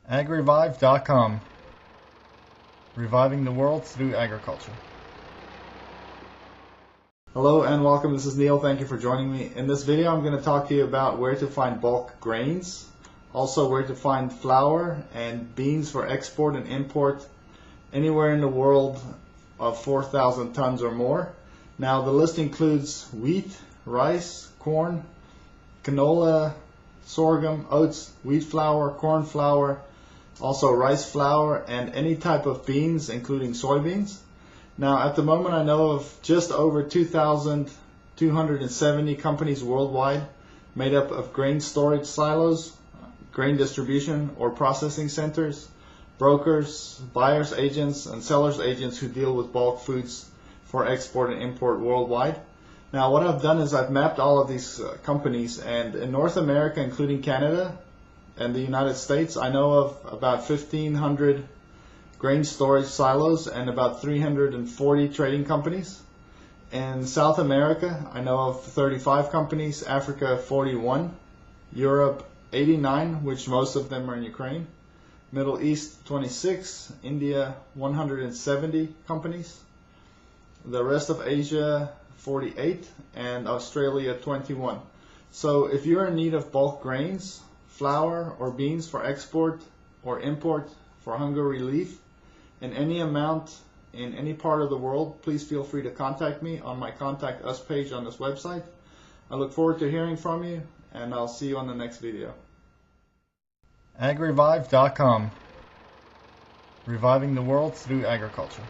agrivive.com, reviving the world through agriculture. Hello and welcome, this is Neil. Thank you for joining me. In this video I'm going to talk to you about where to find bulk grains, also where to find flour and beans for export and import anywhere in the world of 4,000 tons or more. Now the list includes wheat, rice, corn, canola, sorghum, oats, wheat flour, corn flour, also rice flour, and any type of beans including soybeans. Now at the moment I know of just over 2,270 companies worldwide made up of grain storage silos, grain distribution or processing centers, brokers, buyers agents, and sellers agents who deal with bulk foods for export and import worldwide. Now what I've done is I've mapped all of these companies, and in North America, including Canada and the United States, I know of about 1,500 grain storage silos and about 340 trading companies. In South America, I know of 35 companies, Africa 41, Europe 89, which most of them are in Ukraine, Middle East 26, India 170 companies, the rest of Asia 48, and Australia 21. So if you're in need of bulk grains, flour or beans for export or import for hunger relief in any amount in any part of the world, please feel free to contact me on my Contact Us page on this website. I look forward to hearing from you, and I'll see you on the next video. agrivive.com, reviving the world through agriculture.